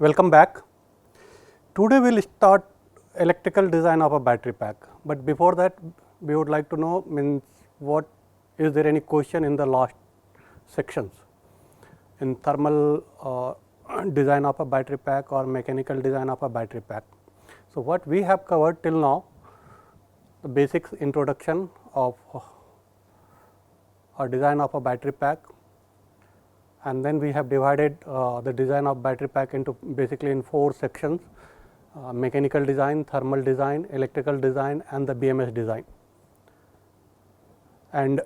Welcome back. Today we will start electrical design of a battery pack, but before that we would like to know what is there any question in the last sections in thermal design of a battery pack or mechanical design of a battery pack. So, what we have covered till now, the basic introduction of a design of a battery pack, and then we have divided the design of battery pack into basically in 4 sections: mechanical design, thermal design, electrical design and the BMS design. And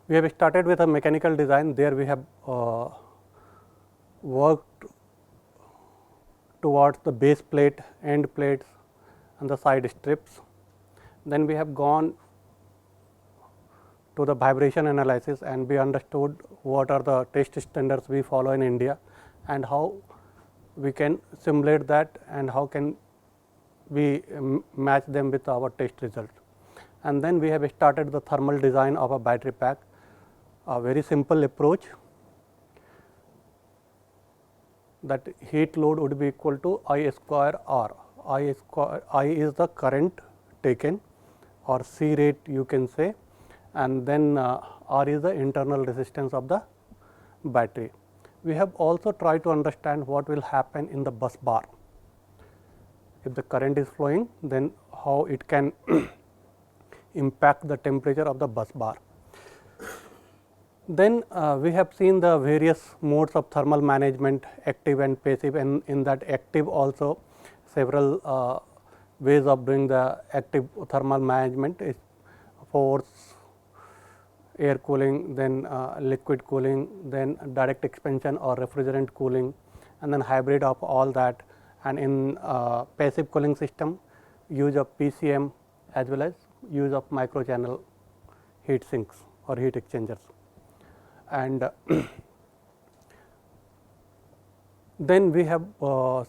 we have started with a mechanical design. There we have worked towards the base plate, end plates and the side strips. Then we have gone to the vibration analysis and we understood what are the test standards we follow in India and how we can simulate that and how can we match them with our test results. And then we have started the thermal design of a battery pack, a very simple approach, that heat load would be equal to I square R. I is the current taken or C rate you can say, and then R is the internal resistance of the battery. We have also tried to understand what will happen in the bus bar. If the current is flowing, then how it can impact the temperature of the bus bar. Then we have seen the various modes of thermal management, active and passive, and in that active also several ways of doing the active thermal management is force, air cooling, then liquid cooling, then direct expansion or refrigerant cooling, and then hybrid of all that. And in passive cooling system, use of PCM as well as use of micro channel heat sinks or heat exchangers. And then we have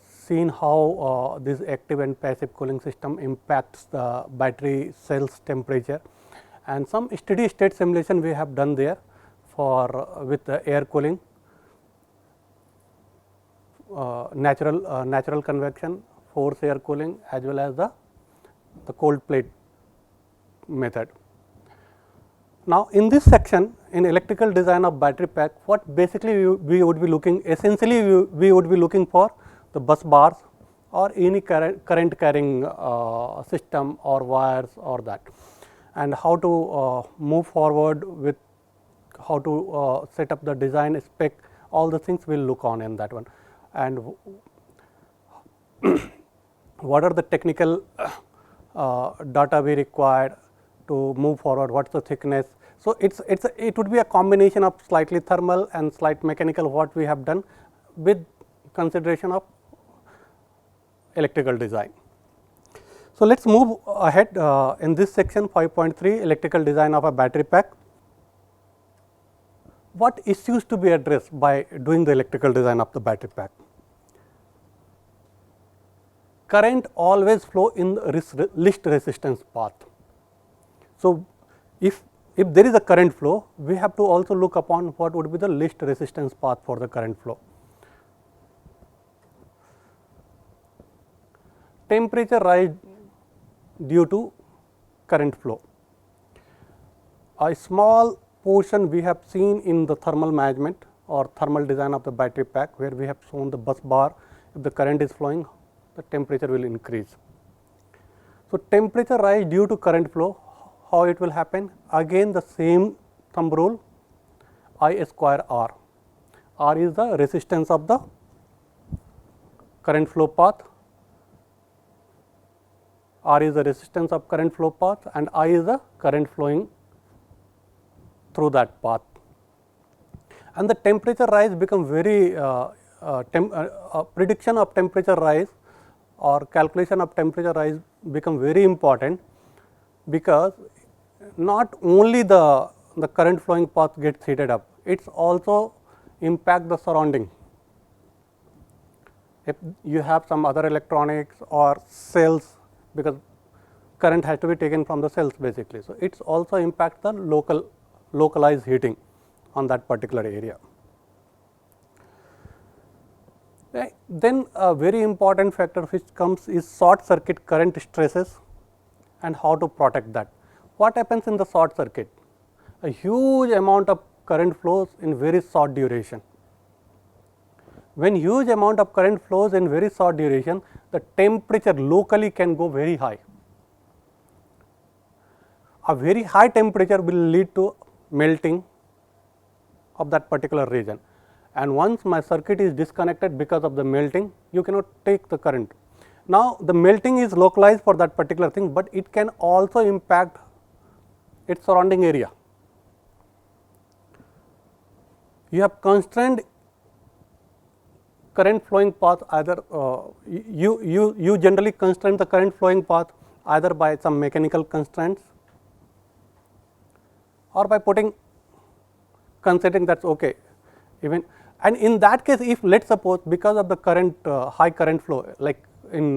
seen how this active and passive cooling system impacts the battery cells temperature, and some steady state simulation we have done there for with the air cooling, natural convection, force air cooling as well as the cold plate method. Now, in this section in electrical design of battery pack, what basically we would be looking, essentially we would be looking for the bus bars or any current carrying system or wires or that, and how to move forward with how to set up the design spec, all the things we will look on in that one. And what are the technical data we required to move forward, what is the thickness. So, it would be a combination of slightly thermal and slight mechanical what we have done with consideration of electrical design. So, let us move ahead in this section 5.3 electrical design of a battery pack. What issues to be addressed by doing the electrical design of the battery pack? Current always flow in the least resistance path. So, if there is a current flow, we have to also look upon what would be the least resistance path for the current flow. Temperature rise due to current flow. A small portion we have seen in the thermal management or thermal design of the battery pack, where we have shown the bus bar, if the current is flowing, the temperature will increase. So, temperature rise due to current flow, how it will happen? Again the same thumb rule, I square R. R is the resistance of the current flow path, R is the resistance of current flow path, and I is the current flowing through that path. And the temperature rise become very prediction of temperature rise or calculation of temperature rise become very important, because not only the current flowing path gets heated up, it also impact the surrounding. If you have some other electronics or cells, because current has to be taken from the cells basically. So, it also impacts the localized heating on that particular area. Right. Then a very important factor which comes is short circuit current stresses and how to protect that. What happens in the short circuit? A huge amount of current flows in very short duration. When huge amount of current flows in very short duration, the temperature locally can go very high. A very high temperature will lead to melting of that particular region, and once my circuit is disconnected because of the melting, you cannot take the current. Now, the melting is localized for that particular thing, but it can also impact its surrounding area. You have constrained current flowing path, either you generally constrain the current flowing path either by some mechanical constraints or by considering that's okay. Even, and in that case, if let us suppose because of the current high current flow, like in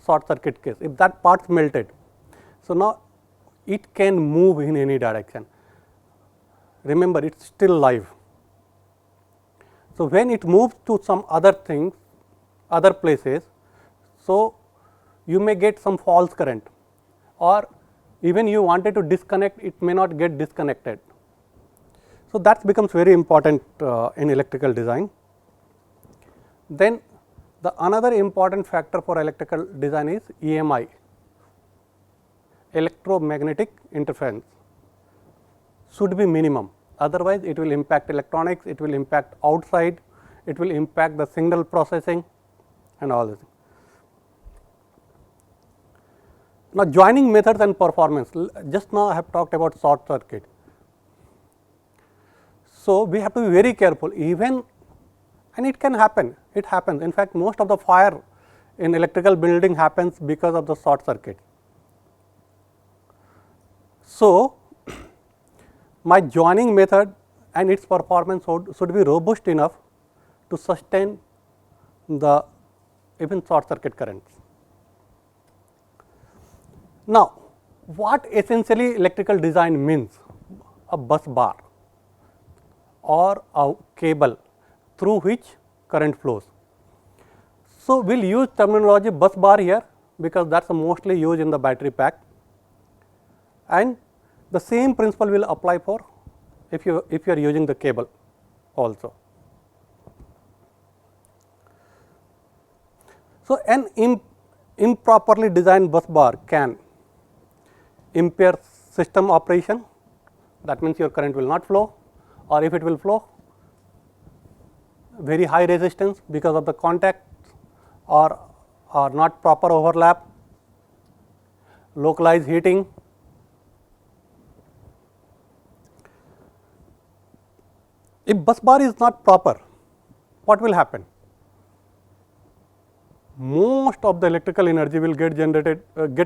short circuit case, if that part melted, so now it can move in any direction. Remember, it is still live. So, when it moves to some other things, other places, so you may get some false current, or even you wanted to disconnect, it may not get disconnected. So, that becomes very important in electrical design. Then the another important factor for electrical design is EMI, electromagnetic interference, should be minimum, otherwise it will impact electronics, it will impact outside, it will impact the signal processing and all this. Now, joining methods and performance, just now I have talked about short circuit. So, we have to be very careful, even, and it can happen, it happens. In fact, most of the fire in electrical building happens because of the short circuit. So, my joining method and its performance should be robust enough to sustain the even short circuit currents. Now, what essentially electrical design means? A bus bar or a cable through which current flows. So, we will use terminology bus bar here, because that is mostly used in the battery pack, and the same principle will apply for if you are using the cable also. So, an improperly designed bus bar can impair system operation, that means your current will not flow, or if it will flow, very high resistance because of the contacts or not proper overlap, localized heating. If bus bar is not proper, what will happen? Most of the electrical energy will get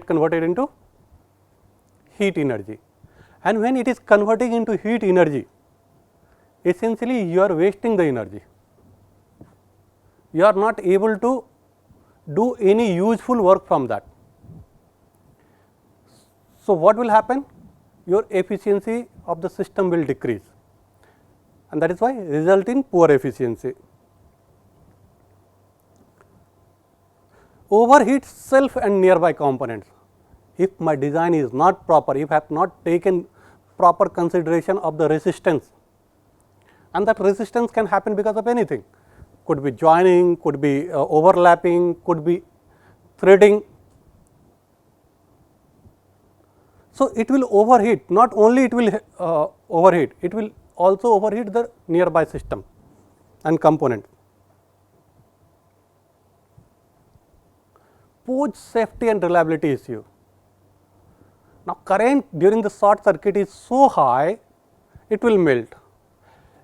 converted into heat energy, and when it is converting into heat energy, essentially you are wasting the energy. You are not able to do any useful work from that. So, what will happen? Your efficiency of the system will decrease, and that is why result in poor efficiency. Overheat self and nearby components. If my design is not proper, if I have not taken proper consideration of the resistance, and that resistance can happen because of anything, could be joining, could be overlapping, could be threading. So, it will overheat, not only it will overheat, it will also overheat the nearby system and component. Pose safety and reliability issue. Now, current during the short circuit is so high, it will melt.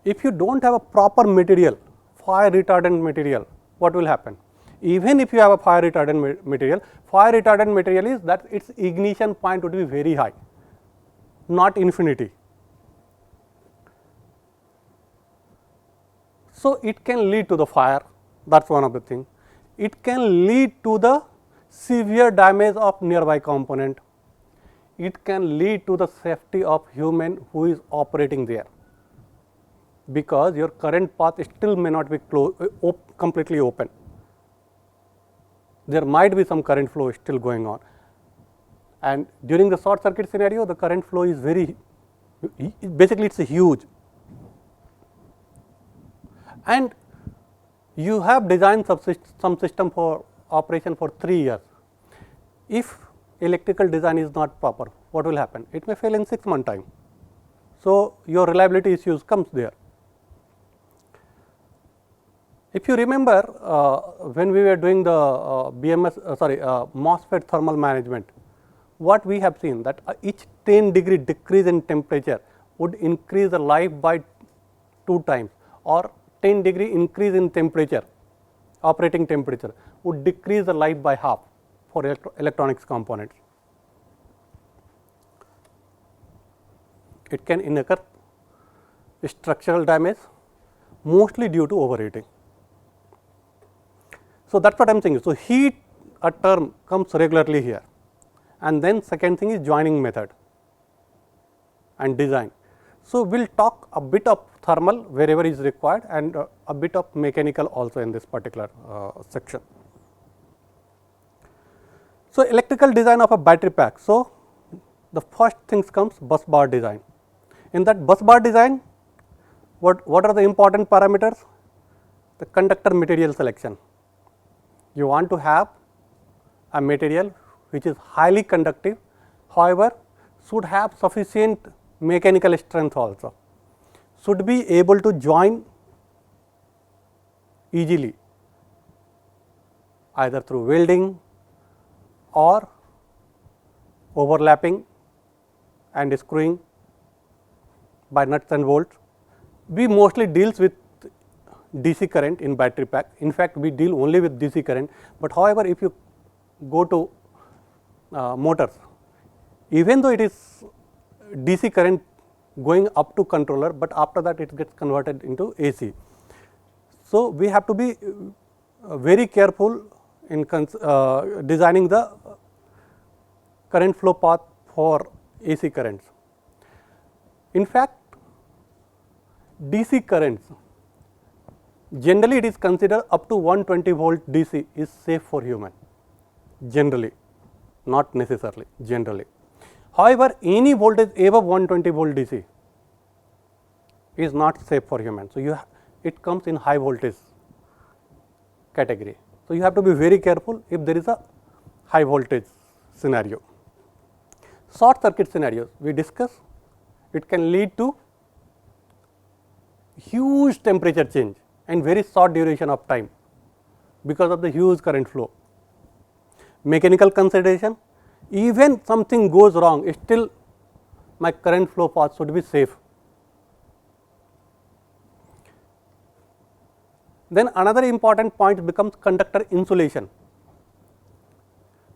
If you do not have a proper material, fire retardant material, what will happen? Even if you have a fire retardant material is that its ignition point would be very high, not infinity. So, it can lead to the fire, that is one of the things. It can lead to the severe damage of nearby component. It can lead to the safety of human who is operating there. because your current path still may not be completely open. There might be some current flow still going on, and during the short circuit scenario, the current flow is basically it's huge, and you have designed some system for operation for 3 years. If electrical design is not proper, what will happen? It may fail in 6 months time. So, your reliability issues comes there. If you remember, when we were doing the MOSFET thermal management, what we have seen that each 10-degree decrease in temperature would increase the life by 2 times, or 10-degree increase in temperature, operating temperature would decrease the life by half for electronics components. It can incur structural damage, mostly due to overheating. So, that is what I am saying. So, heat a term comes regularly here, and then second thing is joining method and design. So, we will talk a bit of thermal wherever is required, and a bit of mechanical also in this particular section. So, electrical design of a battery pack. So, the first things comes busbar design. In that busbar design, what are the important parameters? The conductor material selection. You want to have a material which is highly conductive, however, should have sufficient mechanical strength also, should be able to join easily either through welding or overlapping and screwing by nuts and bolts. We mostly deals with DC current in battery pack. In fact, we deal only with DC current, but however, if you go to motors, even though it is DC current going up to controller, but after that it gets converted into AC. So, we have to be very careful in designing the current flow path for AC currents. In fact, DC currents, generally it is considered up to 120 volt DC is safe for human, generally, not necessarily, generally. However, any voltage above 120 volt DC is not safe for human. So, it comes in high voltage category. So, you have to be very careful if there is a high voltage scenario. Short circuit scenarios we discuss, it can lead to huge temperature change and very short duration of time because of the huge current flow. Mechanical consideration, even something goes wrong, still my current flow path should be safe. Then another important point becomes conductor insulation.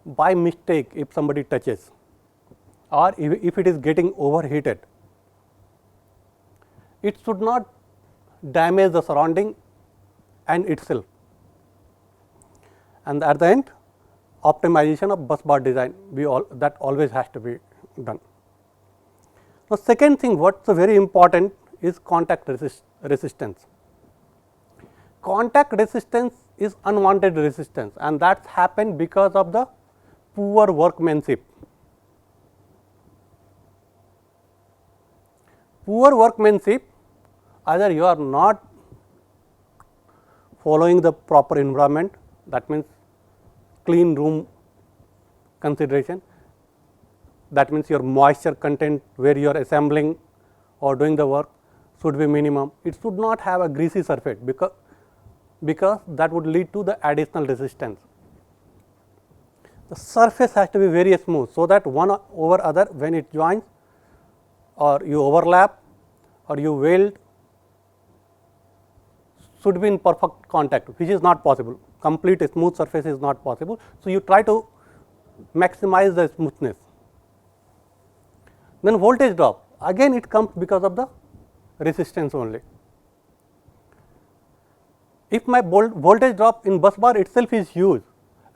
By mistake, if somebody touches or if it is getting overheated, it should not damage the surrounding and itself. And at the end, optimization of busbar design, that always has to be done. Now, second thing what is very important is contact resistance. Contact resistance is unwanted resistance, and that happened because of the poor workmanship. Poor workmanship, either you are not following the proper environment, that means clean room consideration, that means your moisture content where you are assembling or doing the work should be minimum. It should not have a greasy surface because that would lead to the additional resistance. The surface has to be very smooth, so that one over other when it joins or you overlap or you weld should be in perfect contact, which is not possible. Complete smooth surface is not possible. So, you try to maximize the smoothness. Then voltage drop, again it comes because of the resistance only. If my voltage drop in bus bar itself is huge,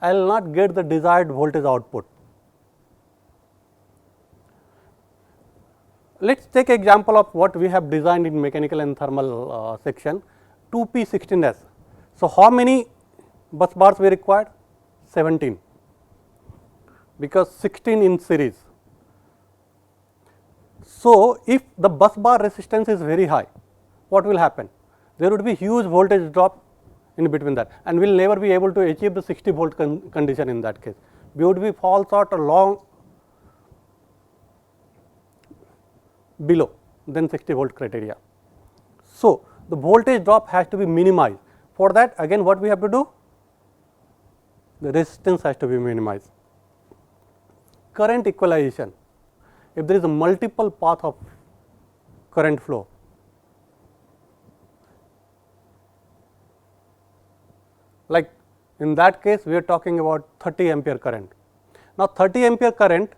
I will not get the desired voltage output. let us take example of what we have designed in mechanical and thermal section 2P16S. So, how many bus bars we required? 17, because 16 in series. So, if the bus bar resistance is very high, what will happen? There would be huge voltage drop in between that, and we will never be able to achieve the 60 volt condition in that case. We would be fall short or long below than 60 volt criteria. So, the voltage drop has to be minimized. For that, again what we have to do? The resistance has to be minimized. Current equalization. If there is a multiple path of current flow, like in that case we are talking about 30 ampere current. Now, 30 ampere current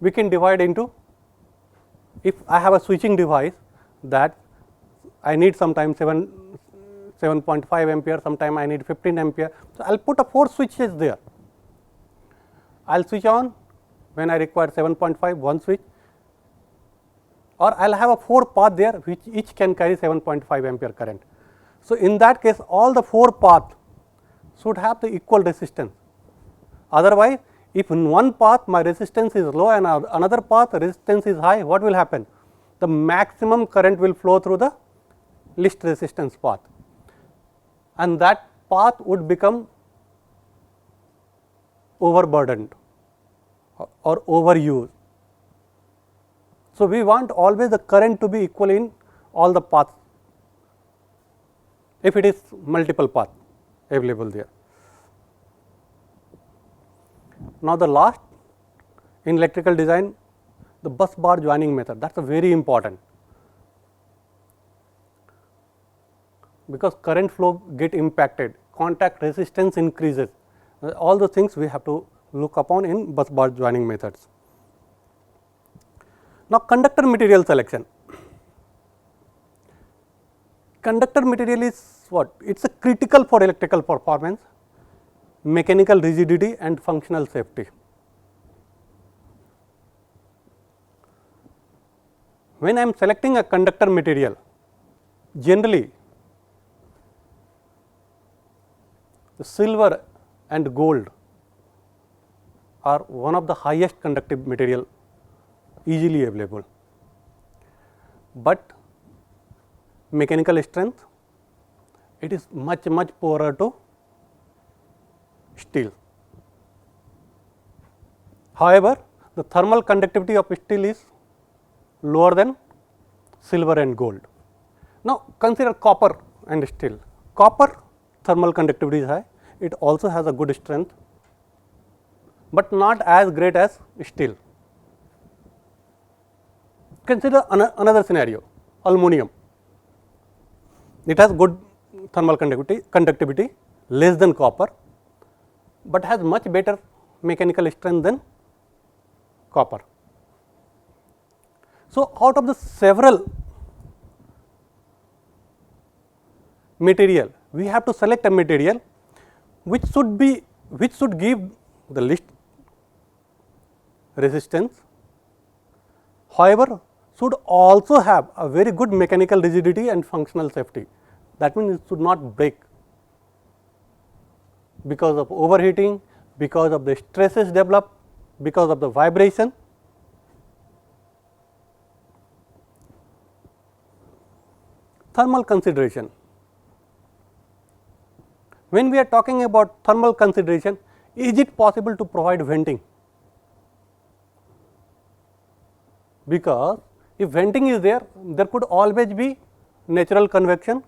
we can divide into, if I have a switching device that I need sometime 7.5 ampere, sometime I need 15 ampere. So, I will put a 4 switches there. I will switch on when I require 7.5 one switch, or I will have a 4 path there which each can carry 7.5 ampere current. So, in that case all the 4 paths should have the equal resistance. Otherwise, if in one path my resistance is low and another path resistance is high, what will happen? The maximum current will flow through the least resistance path, and that path would become overburdened or overused. So, we want always the current to be equal in all the paths, if it is multiple path available there. Now, the last in electrical design, the bus bar joining method, that is a very important, because current flow get impacted, contact resistance increases, all the things we have to look upon in bus bar joining methods. Now, conductor material selection. Conductor material is what? It is a critical for electrical performance, mechanical rigidity and functional safety. When I am selecting a conductor material, generally the silver and gold are one of the highest conductive material easily available, but mechanical strength it is much poorer to steel. However, the thermal conductivity of steel is lower than silver and gold. Now, consider copper and steel. Copper thermal conductivity is high, it also has a good strength, but not as great as steel. Consider another scenario, aluminum. It has good thermal conductivity less than copper, but has much better mechanical strength than copper. So, out of the several material, we have to select a material which should give the least resistance, however, should also have a very good mechanical rigidity and functional safety. That means, it should not break because of overheating, because of the stresses developed, because of the vibration. Thermal consideration. When we are talking about thermal consideration, is it possible to provide venting? Because if venting is there, there could always be natural convection,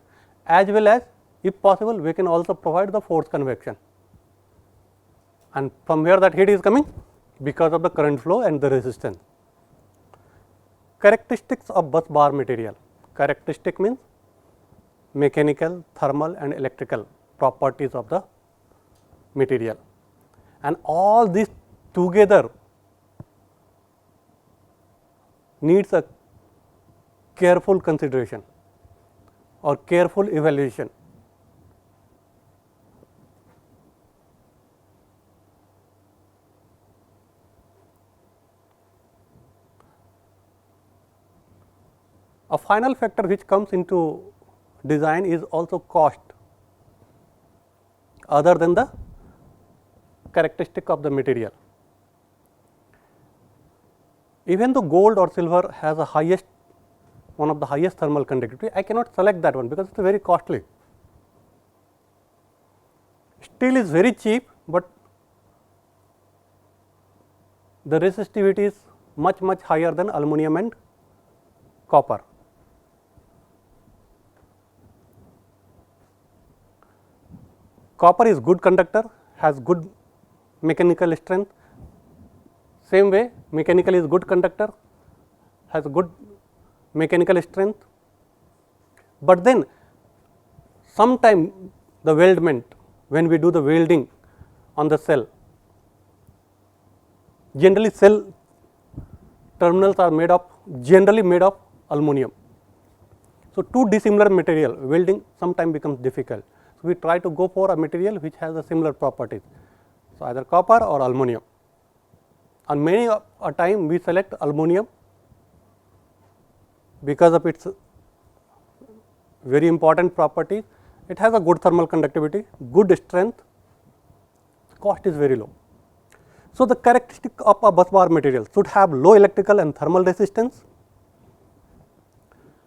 as well as if possible we can also provide the forced convection. And from where that heat is coming? Because of the current flow and the resistance. Characteristics of bus bar material. Characteristic means mechanical, thermal and electrical properties of the material, and all these together needs a careful consideration or careful evaluation. A final factor which comes into design is also cost, other than the characteristic of the material. Even though gold or silver has one of the highest thermal conductivity, I cannot select that one because it is very costly. Steel is very cheap, but the resistivity is much higher than aluminum and copper. Copper is good conductor, has good mechanical strength. Same way, mechanical is good conductor, has good mechanical strength, but then sometime the weldment, when we do the welding on the cell, generally cell terminals are generally made of aluminum. So, two dissimilar material welding sometimes becomes difficult. So, we try to go for a material which has a similar properties. So, either copper or aluminum, and many a time we select aluminum because of its very important properties. It has a good thermal conductivity, good strength, cost is very low. So, the characteristic of a busbar material should have low electrical and thermal resistance,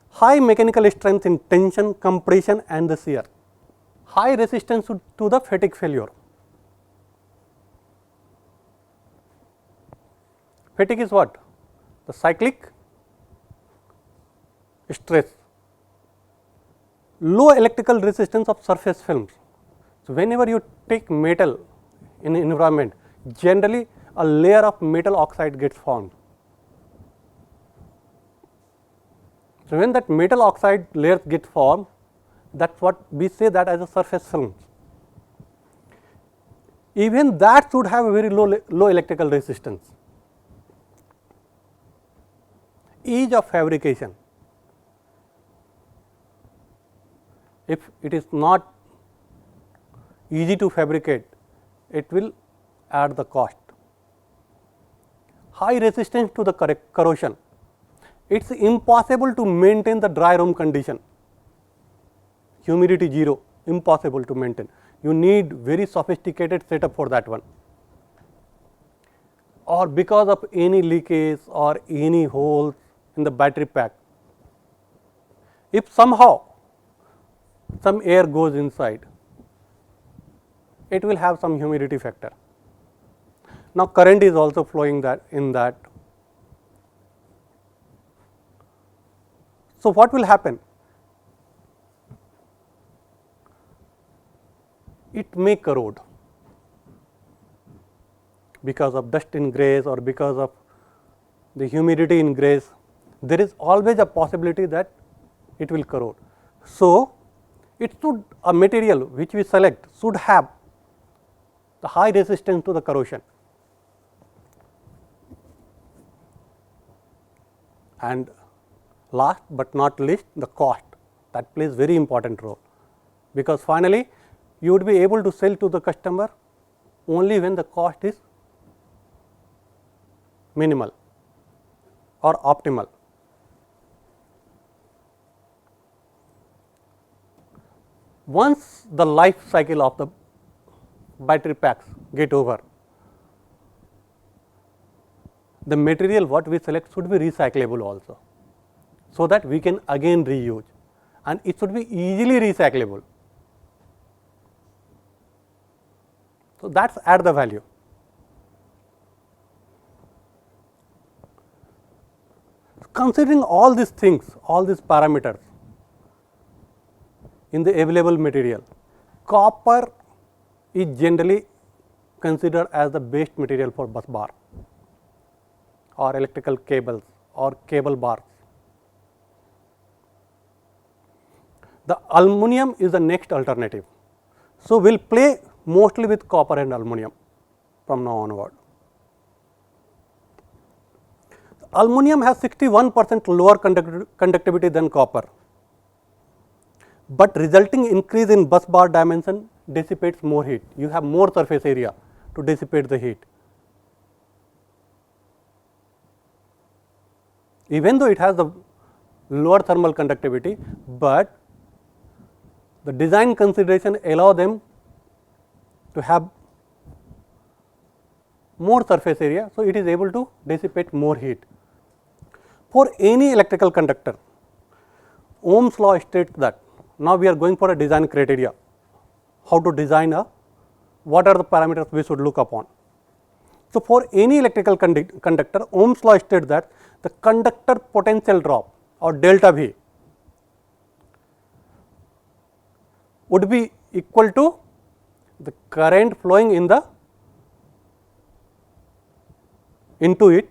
high mechanical strength in tension, compression and the shear, high resistance to the fatigue failure. Fatigue is what? The cyclic stress. Low electrical resistance of surface films. So, whenever you take metal in an environment, generally a layer of metal oxide gets formed. So, when that metal oxide layers get formed, that is what we say that as a surface film. Even that should have a very low electrical resistance. Ease of fabrication. If it is not easy to fabricate, it will add the cost. High resistance to the corrosion. It is impossible to maintain the dry room condition. Humidity 0, impossible to maintain. You need very sophisticated setup for that one. Or because of any leakage or any holes in the battery pack, if somehow some air goes inside, it will have some humidity factor. Now, current is also flowing in that. So, what will happen? It may corrode because of dust ingress or because of the humidity ingress. There is always a possibility that it will corrode. So, a material which we select should have the high resistance to the corrosion. And last but not least, the cost, that plays very important role, because finally you would be able to sell to the customer only when the cost is minimal or optimal. Once the life cycle of the battery packs get over, the material what we select should be recyclable also, so that we can again reuse, and it should be easily recyclable. So, that is add the value. Considering all these things, all these parameters in the available material, copper is generally considered as the best material for bus bar or electrical cables or cable bars. The aluminum is the next alternative. So, we will play mostly with copper and aluminum from now onward. Aluminum has 61% lower conductivity than copper, but resulting increase in bus bar dimension dissipates more heat. You have more surface area to dissipate the heat. Even though it has the lower thermal conductivity, but the design consideration allow them to have more surface area. So, it is able to dissipate more heat. For any electrical conductor, Ohm's law states that, now we are going for a design criteria, how to design what are the parameters we should look upon. So, for any electrical conductor, Ohm's law states that the conductor potential drop or delta V would be equal to the current flowing into it,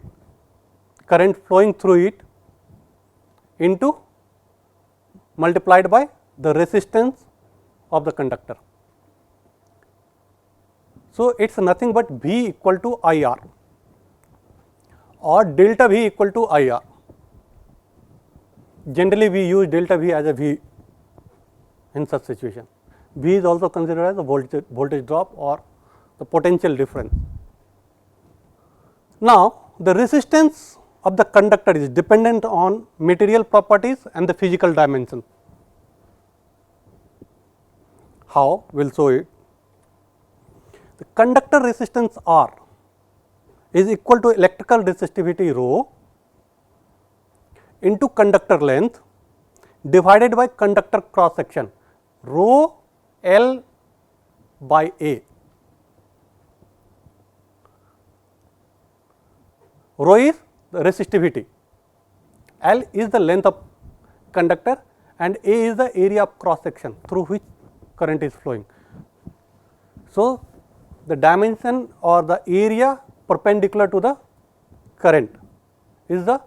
current flowing through it into multiplied by the resistance of the conductor. So, it is nothing but V equal to IR or delta V equal to IR. Generally, we use delta V as a V in such situation. V is also considered as the voltage drop or the potential difference. Now, the resistance of the conductor is dependent on material properties and the physical dimension. How? We will show it. The conductor resistance R is equal to electrical resistivity rho into conductor length divided by conductor cross section rho L by A. Rho is the resistivity, L is the length of conductor and A is the area of cross section through which current is flowing. So, the dimension or the area perpendicular to the current is the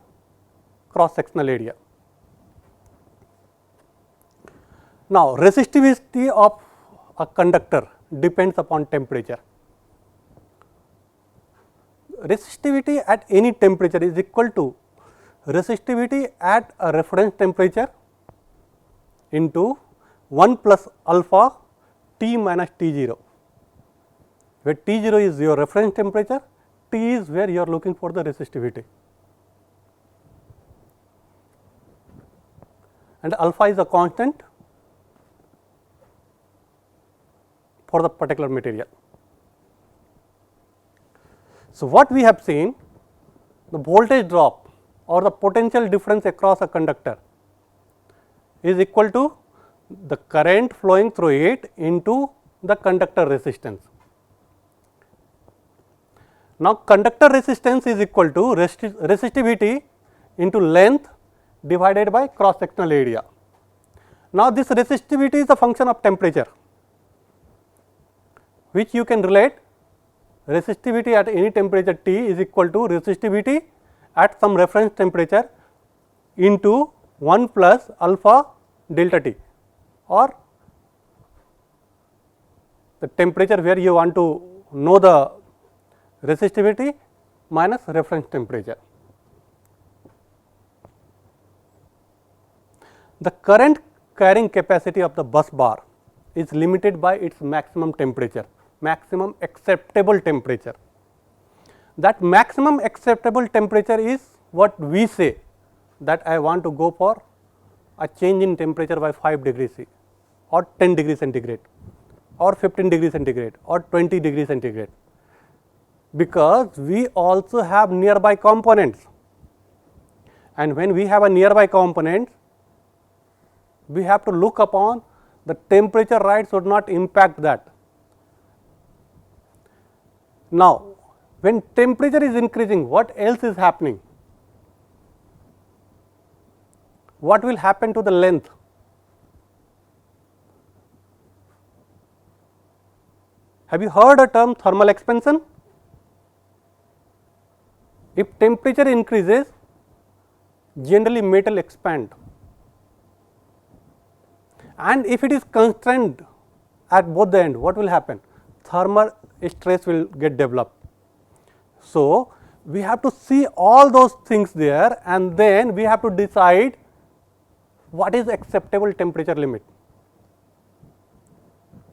cross sectional area. Now, resistivity of a conductor depends upon temperature. Resistivity at any temperature is equal to resistivity at a reference temperature into 1 plus alpha T minus T0, where T0 is your reference temperature, T is where you are looking for the resistivity, and alpha is a constant for the particular material. So, what we have seen, the voltage drop or the potential difference across a conductor is equal to the current flowing through it into the conductor resistance. Now, conductor resistance is equal to resistivity into length divided by cross sectional area. Now, this resistivity is a function of temperature, which you can relate resistivity at any temperature T is equal to resistivity at some reference temperature into 1 plus alpha delta T, or the temperature where you want to know the resistivity minus reference temperature. The current carrying capacity of the bus bar is limited by its maximum temperature, maximum acceptable temperature. That maximum acceptable temperature is what we say that I want to go for a change in temperature by 5 degrees C or 10 degrees centigrade or 15 degrees centigrade or 20 degrees centigrade, because we also have nearby components, and when we have a nearby component, we have to look upon the temperature right should not impact that. Now, when temperature is increasing, what else is happening? What will happen to the length? Have you heard a term thermal expansion? If temperature increases, generally metal expand, and if it is constrained at both the end, what will happen? Thermal stress will get developed. So, we have to see all those things there, and then we have to decide what is acceptable temperature limit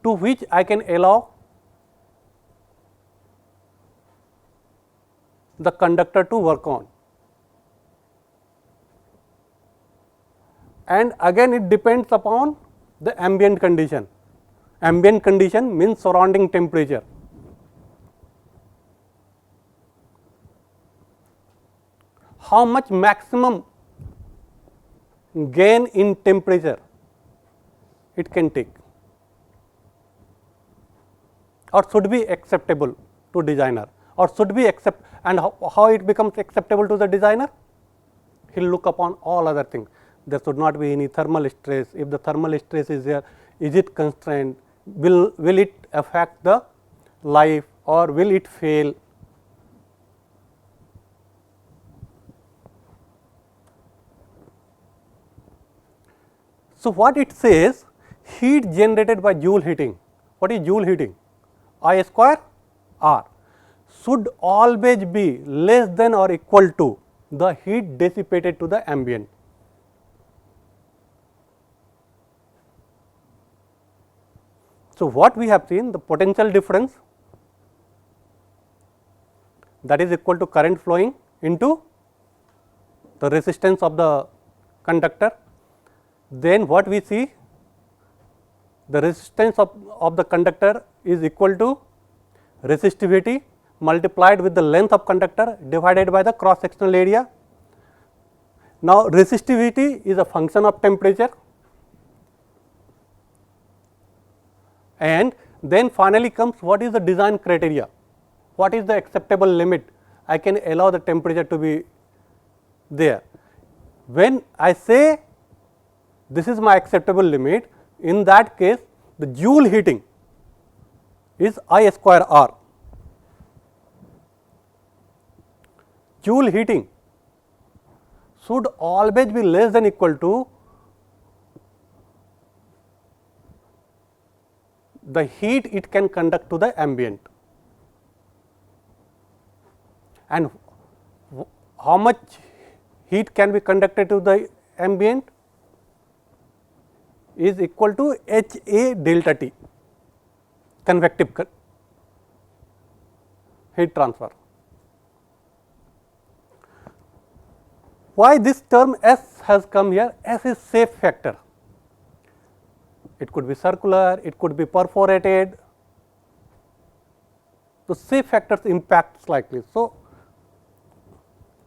to which I can allow the conductor to work on. and again it depends upon the ambient condition. Ambient condition means surrounding temperature. How much maximum gain in temperature it can take or should be acceptable to designer, or should be accept, and how it becomes acceptable to the designer? He will look upon all other things. There should not be any thermal stress. If the thermal stress is there, is it constrained? Will it affect the life or will it fail? So, what it says, heat generated by Joule heating. What is Joule heating? I square R should always be less than or equal to the heat dissipated to the ambient. So, what we have seen, the potential difference, that is equal to current flowing into the resistance of the conductor. Then what we see, the resistance of the conductor is equal to resistivity multiplied with the length of conductor divided by the cross sectional area. Now, resistivity is a function of temperature, and then finally comes what is the design criteria, what is the acceptable limit I can allow the temperature to be there. When I say this is my acceptable limit, in that case the Joule heating is I square R. Joule heating should always be less than equal to the heat it can conduct to the ambient. And how much heat can be conducted to the ambient is equal to H A delta T, convective heat transfer. Why this term S has come here? S is shape factor. It could be circular, it could be perforated. So, shape factors impact slightly. So,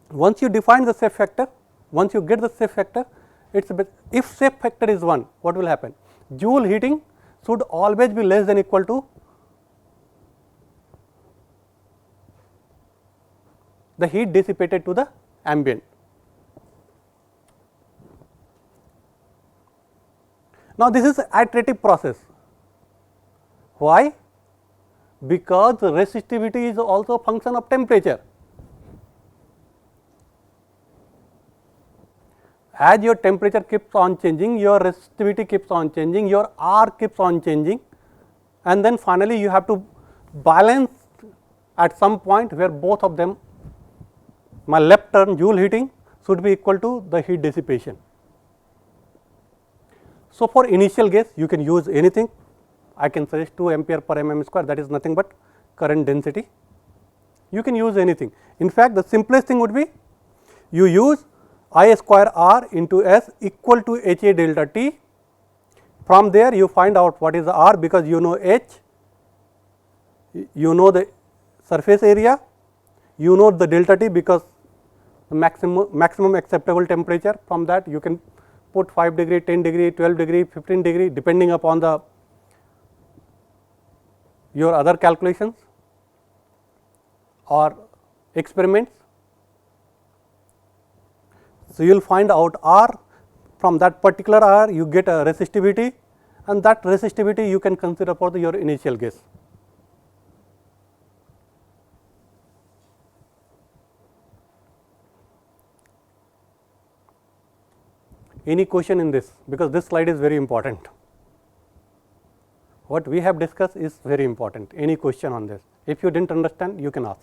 once you define the shape factor, once you get the shape factor, it's a bit, if shape factor is 1, what will happen? Joule heating should always be less than equal to the heat dissipated to the ambient. Now, this is an iterative process. Why? Because the resistivity is also a function of temperature. As your temperature keeps on changing, your resistivity keeps on changing, your R keeps on changing, and then finally you have to balance at some point where both of them, my left term Joule heating should be equal to the heat dissipation. So, for initial case you can use anything. I can suggest 2 ampere per mm square, that is nothing but current density. You can use anything. In fact, the simplest thing would be you use I square R into S equal to H A delta T. From there you find out what is the R, because you know H, you know the surface area, you know the delta T because the maximum acceptable temperature. From that you can put 5 degree, 10 degree, 12 degree, 15 degree depending upon the your other calculations or experiments. So, you will find out R. From that particular R you get a resistivity, and that resistivity you can consider for your initial guess. Any question in this, because this slide is very important. What we have discussed is very important. Any question on this? If you did not understand, you can ask.